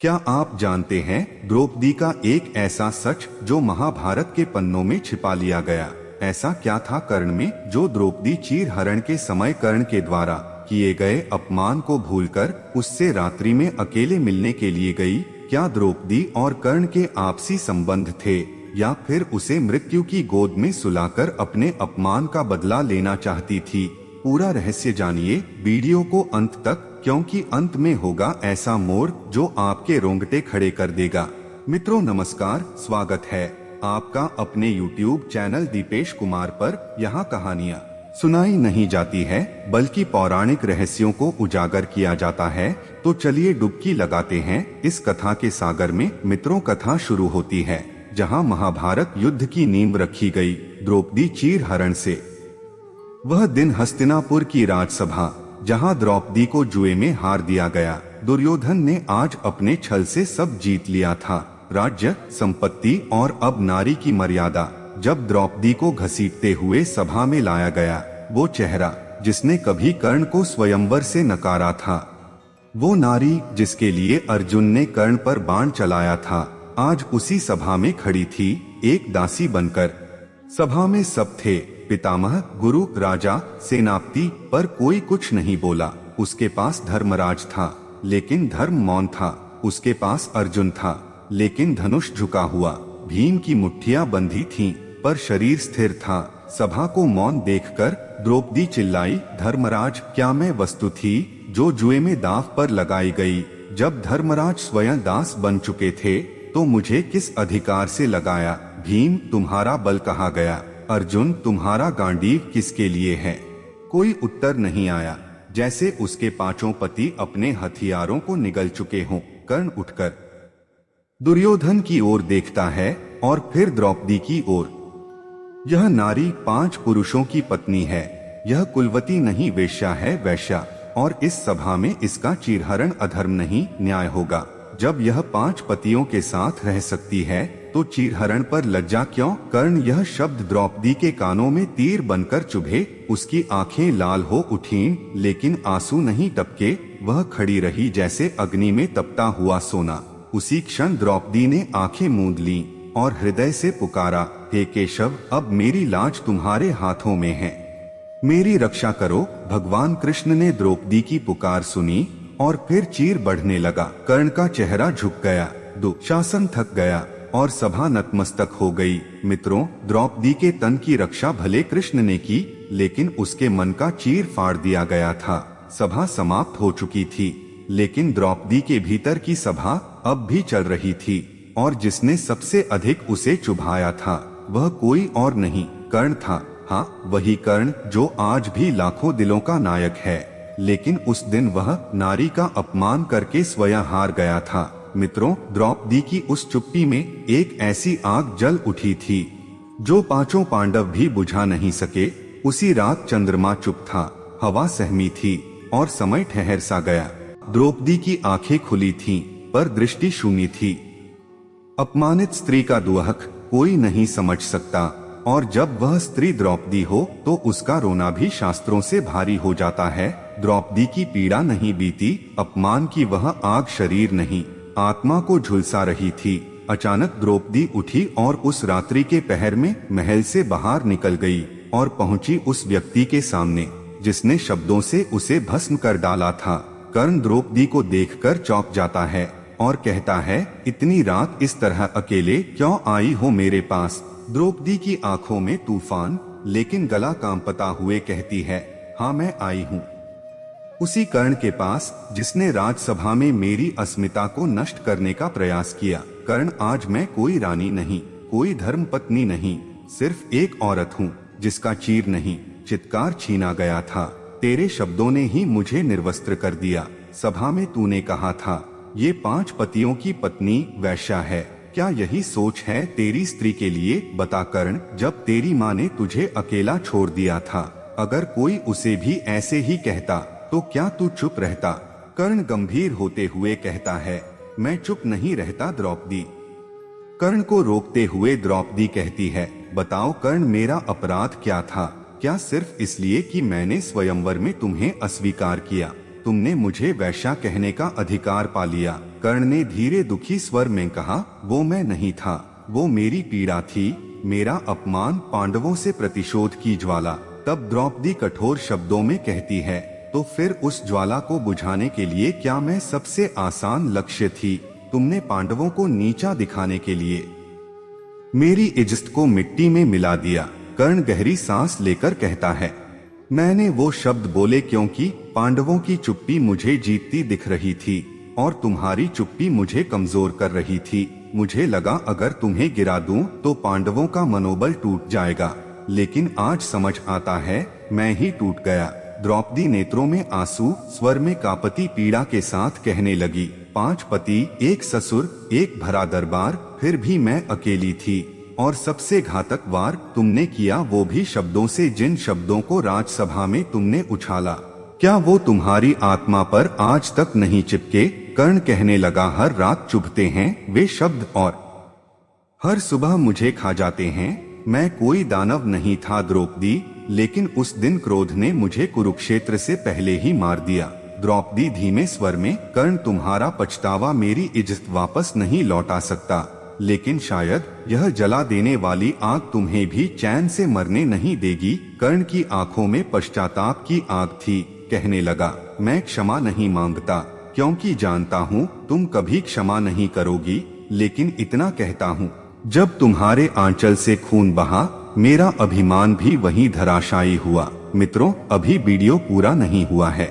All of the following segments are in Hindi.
क्या आप जानते हैं द्रौपदी का एक ऐसा सच जो महाभारत के पन्नों में छिपा लिया गया? ऐसा क्या था कर्ण में जो द्रौपदी चीरहरण के समय कर्ण के द्वारा किए गए अपमान को भूलकर उससे रात्रि में अकेले मिलने के लिए गई? क्या द्रौपदी और कर्ण के आपसी संबंध थे या फिर उसे मृत्यु की गोद में सुलाकर अपने अपमान का बदला लेना चाहती थी? पूरा रहस्य जानिए वीडियो को अंत तक, क्योंकि अंत में होगा ऐसा मोड़ जो आपके रोंगटे खड़े कर देगा। मित्रों नमस्कार, स्वागत है आपका अपने YouTube चैनल दीपेश कुमार पर। यहाँ कहानियाँ सुनाई नहीं जाती है बल्कि पौराणिक रहस्यों को उजागर किया जाता है। तो चलिए डुबकी लगाते हैं इस कथा के सागर में। मित्रों कथा शुरू होती है जहाँ महाभारत युद्ध की नींव रखी गई, द्रौपदी चीरहरण से। वह दिन हस्तिनापुर की राजसभा जहां द्रौपदी को जुए में हार दिया गया। दुर्योधन ने आज अपने छल से सब जीत लिया था, राज्य, संपत्ति और अब नारी की मर्यादा। जब द्रौपदी को घसीटते हुए सभा में लाया गया, वो चेहरा जिसने कभी कर्ण को स्वयंवर से नकारा था, वो नारी जिसके लिए अर्जुन ने कर्ण पर बाण चलाया था, आज उसी सभा में खड़ी थी एक दासी बनकर। सभा में सब थे, पितामह, गुरु, राजा, सेनापति, पर कोई कुछ नहीं बोला। उसके पास धर्मराज था लेकिन धर्म मौन था। उसके पास अर्जुन था लेकिन धनुष झुका हुआ। भीम की मुट्ठियां बंधी थीं पर शरीर स्थिर था। सभा को मौन देखकर द्रौपदी चिल्लाई, धर्मराज, क्या मैं वस्तु थी जो जुए में दांव पर लगाई गई? जब धर्मराज स्वयं दास बन चुके थे तो मुझे किस अधिकार से लगाया? भीम, तुम्हारा बल कहाँ गया? अर्जुन, तुम्हारा गांडीव किसके लिए है? कोई उत्तर नहीं आया, जैसे उसके पांचों पति अपने हथियारों को निगल चुके हों। कर्ण उठकर दुर्योधन की ओर देखता है और फिर द्रौपदी की ओर। यह नारी 5 पुरुषों की पत्नी है। यह कुलवती नहीं, वेश्या है, वैश्या। और इस सभा में इसका चीरहरण अधर्म नहीं, न्याय होगा। जब यह 5 पतियों के साथ रह सकती है तो चीरहरण पर लज्जा क्यों? कर्ण, यह शब्द द्रौपदी के कानों में तीर बनकर चुभे। उसकी आंखें लाल हो उठीं लेकिन आंसू नहीं टपके। वह खड़ी रही जैसे अग्नि में तपता हुआ सोना। उसी क्षण द्रौपदी ने आंखें मूंद लीं और हृदय से पुकारा, हे केशव, अब मेरी लाज तुम्हारे हाथों में है, मेरी रक्षा करो। भगवान कृष्ण ने द्रौपदी की पुकार सुनी और फिर चीर बढ़ने लगा। कर्ण का चेहरा झुक गया, दुशासन थक गया और सभा नतमस्तक हो गई। मित्रों, द्रौपदी के तन की रक्षा भले कृष्ण ने की लेकिन उसके मन का चीर फाड़ दिया गया था। सभा समाप्त हो चुकी थी लेकिन द्रौपदी के भीतर की सभा अब भी चल रही थी और जिसने सबसे अधिक उसे चुभाया था वह कोई और नहीं, कर्ण था। हाँ, वही कर्ण जो आज भी लाखों दिलों का नायक है, लेकिन उस दिन वह नारी का अपमान करके स्वयं हार गया था। मित्रों, द्रौपदी की उस चुप्पी में एक ऐसी आग जल उठी थी जो 5 पांडव भी बुझा नहीं सके। उसी रात चंद्रमा चुप था, हवा सहमी थी और समय ठहर सा गया। द्रौपदी की आंखें खुली थीं पर दृष्टि शून्य थी। अपमानित स्त्री का दुहक कोई नहीं समझ सकता और जब वह स्त्री द्रौपदी हो तो उसका रोना भी शास्त्रों से भारी हो जाता है। द्रौपदी की पीड़ा नहीं बीती, अपमान की वह आग शरीर नहीं, आत्मा को झुलसा रही थी। अचानक द्रौपदी उठी और उस रात्रि के पहर में महल से बाहर निकल गई और पहुंची उस व्यक्ति के सामने जिसने शब्दों से उसे भस्म कर डाला था। कर्ण द्रौपदी को देखकर चौंक जाता है और कहता है, इतनी रात इस तरह अकेले क्यों आई हो मेरे पास? द्रौपदी की आंखों में तूफान लेकिन गला कांपता हुए कहती है, हाँ, मैं आई हूँ उसी कर्ण के पास जिसने राजसभा में मेरी अस्मिता को नष्ट करने का प्रयास किया। कर्ण, आज मैं कोई रानी नहीं, कोई धर्मपत्नी नहीं, सिर्फ एक औरत हूँ जिसका चीर नहीं, चित्कार छीना गया था। तेरे शब्दों ने ही मुझे निर्वस्त्र कर दिया। सभा में तूने कहा था ये 5 पतियों की पत्नी वैश्या है। क्या यही सोच है तेरी स्त्री के लिए? बता कर्ण, जब तेरी माँ ने तुझे अकेला छोड़ दिया था, अगर कोई उसे भी ऐसे ही कहता तो क्या तू चुप रहता? कर्ण गंभीर होते हुए कहता है, मैं चुप नहीं रहता द्रौपदी। कर्ण को रोकते हुए द्रौपदी कहती है, बताओ कर्ण, मेरा अपराध क्या था? क्या सिर्फ इसलिए कि मैंने स्वयंवर में तुम्हें अस्वीकार किया, तुमने मुझे वैश्या कहने का अधिकार पा लिया? कर्ण ने धीरे दुखी स्वर में कहा, वो मैं नहीं था, वो मेरी पीड़ा थी, मेरा अपमान, पांडवों से प्रतिशोध की ज्वाला। तब द्रौपदी कठोर शब्दों में कहती है, तो फिर उस ज्वाला को बुझाने के लिए क्या मैं सबसे आसान लक्ष्य थी? तुमने पांडवों को नीचा दिखाने के लिए मेरी इज्जत को मिट्टी में मिला दिया। कर्ण गहरी सांस लेकर कहता है, मैंने वो शब्द बोले क्योंकि पांडवों की चुप्पी मुझे जीतती दिख रही थी और तुम्हारी चुप्पी मुझे कमजोर कर रही थी। मुझे लगा अगर तुम्हें गिरा दूं तो पांडवों का मनोबल टूट जाएगा, लेकिन आज समझ आता है मैं ही टूट गया। द्रौपदी नेत्रों में आंसू, स्वर में कांपती पीड़ा के साथ कहने लगी, 5 पति, 1 ससुर, 1 भरा दरबार, फिर भी मैं अकेली थी। और सबसे घातक वार तुमने किया, वो भी शब्दों से, जिन शब्दों को राजसभा में तुमने उछाला। क्या वो तुम्हारी आत्मा पर आज तक नहीं चिपके? कर्ण कहने लगा, हर रात चुभते हैं वे शब्द और हर सुबह मुझे खा जाते हैं। मैं कोई दानव नहीं था द्रौपदी, लेकिन उस दिन क्रोध ने मुझे कुरुक्षेत्र से पहले ही मार दिया। द्रौपदी धीमे स्वर में, कर्ण तुम्हारा पछतावा मेरी इज्जत वापस नहीं लौटा सकता, लेकिन शायद यह जला देने वाली आग तुम्हें भी चैन से मरने नहीं देगी। कर्ण की आंखों में पश्चाताप की आग थी। कहने लगा, मैं क्षमा नहीं मांगता क्योंकि जानता हूँ तुम कभी क्षमा नहीं करोगी, लेकिन इतना कहता हूँ, जब तुम्हारे आंचल से खून बहा मेरा अभिमान भी वहीं धराशायी हुआ। मित्रों, अभी वीडियो पूरा नहीं हुआ है,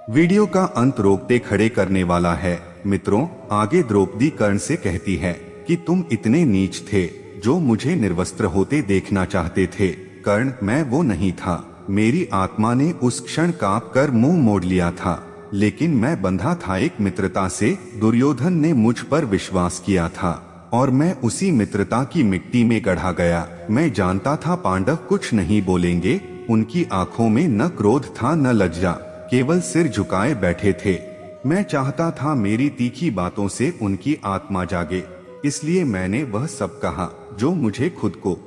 वीडियो का अंत रोकते खड़े करने वाला है। मित्रों, आगे द्रौपदी कर्ण से कहती है कि तुम इतने नीच थे जो मुझे निर्वस्त्र होते देखना चाहते थे। कर्ण, मैं वो नहीं था। मेरी आत्मा ने उस क्षण कांप कर मुंह मोड़ लिया था, लेकिन मैं बंधा था एक मित्रता से। दुर्योधन ने मुझ पर विश्वास किया था और मैं उसी मित्रता की मिट्टी में गढ़ा गया। मैं जानता था पांडव कुछ नहीं बोलेंगे, उनकी आंखों में न क्रोध था न लज्जा, केवल सिर झुकाए बैठे थे। मैं चाहता था मेरी तीखी बातों से उनकी आत्मा जागे, इसलिए मैंने वह सब कहा जो मुझे खुद को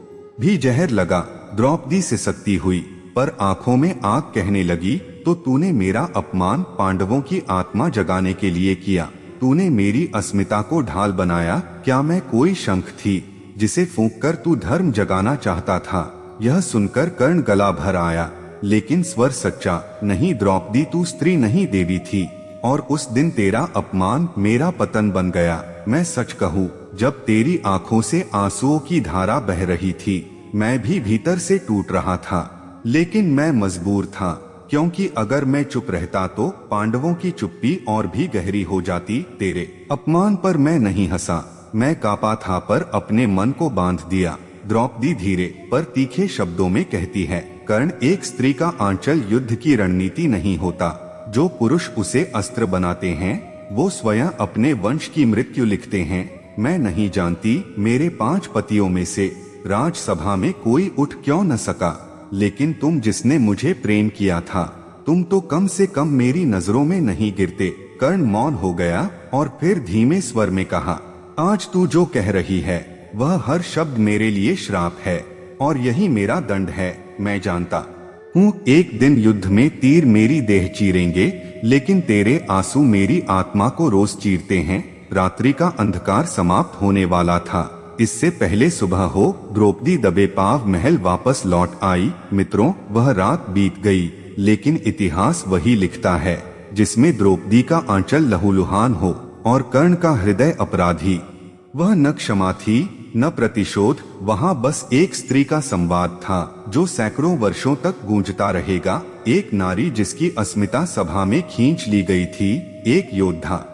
भी जहर लगा। द्रौपदी से सख्ती हुई, पर आंखों में आग कहने लगी, तो तूने मेरा अपमान पांडवों की आत्मा जगाने के लिए किया। तूने मेरी अस्मिता को ढाल बनाया। क्या मैं कोई शंख थी जिसे फूंककर तू धर्म जगाना चाहता था? यह सुनकर कर्ण गला भर आया, लेकिन स्वर सच्चा, नहीं द्रौपदी, तू स्त्री नहीं देवी थी, और उस दिन तेरा अपमान मेरा पतन बन गया। मैं सच कहूँ, जब तेरी आंखों से आंसुओं की धारा बह रही थी, मैं भी भीतर से टूट रहा था, लेकिन मैं मजबूर था, क्योंकि अगर मैं चुप रहता तो पांडवों की चुप्पी और भी गहरी हो जाती। तेरे अपमान पर मैं नहीं हंसा, मैं कांपा था, पर अपने मन को बांध दिया। द्रौपदी धीरे पर तीखे शब्दों में कहती है, कर्ण, एक स्त्री का आंचल युद्ध की रणनीति नहीं होता। जो पुरुष उसे अस्त्र बनाते हैं वो स्वयं अपने वंश की मृत्यु लिखते हैं। मैं नहीं जानती मेरे 5 पतियों में से राजसभा में कोई उठ क्यों न सका, लेकिन तुम जिसने मुझे प्रेम किया था, तुम तो कम से कम मेरी नजरों में नहीं गिरते। कर्ण मौन हो गया और फिर धीमे स्वर में कहा, आज तू जो कह रही है वह हर शब्द मेरे लिए श्राप है और यही मेरा दंड है। मैं जानता हूँ एक दिन युद्ध में तीर मेरी देह चीरेंगे, लेकिन तेरे आंसू मेरी आत्मा को रोज चीरते हैं। रात्रि का अंधकार समाप्त होने वाला था, इससे पहले सुबह हो। द्रौपदी दबे पांव महल वापस लौट आई। मित्रों, वह रात बीत गई, लेकिन इतिहास वही लिखता है जिसमें द्रौपदी का आंचल लहूलुहान हो और कर्ण का हृदय अपराधी। वह न क्षमा थी न प्रतिशोध, वहाँ बस एक स्त्री का संवाद था जो सैकड़ों वर्षों तक गूंजता रहेगा। एक नारी जिसकी अस्मिता सभा में खींच ली गई थी, एक योद्धा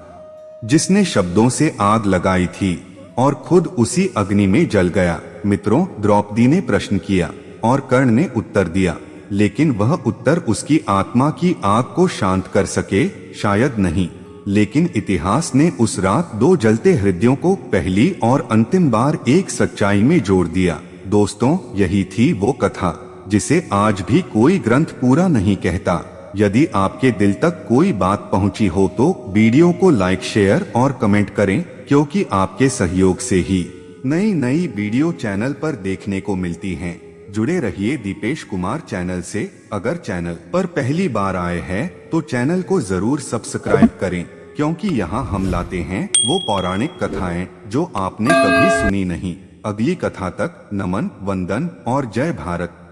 जिसने शब्दों से आग लगाई थी और खुद उसी अग्नि में जल गया। मित्रों, द्रौपदी ने प्रश्न किया और कर्ण ने उत्तर दिया, लेकिन वह उत्तर उसकी आत्मा की आग को शांत कर सके शायद नहीं, लेकिन इतिहास ने उस रात 2 जलते हृदयों को पहली और अंतिम बार एक सच्चाई में जोड़ दिया। दोस्तों, यही थी वो कथा जिसे आज भी कोई ग्रंथ पूरा नहीं कहता। यदि आपके दिल तक कोई बात पहुंची हो तो वीडियो को लाइक, शेयर और कमेंट करें, क्योंकि आपके सहयोग से ही नई वीडियो चैनल पर देखने को मिलती हैं। जुड़े रहिए दीपेश कुमार चैनल से। अगर चैनल पर पहली बार आए हैं तो चैनल को जरूर सब्सक्राइब करें, क्योंकि यहाँ हम लाते हैं वो पौराणिक कथाएं जो आपने कभी सुनी नहीं। अगली कथा तक नमन, वंदन और जय भारत।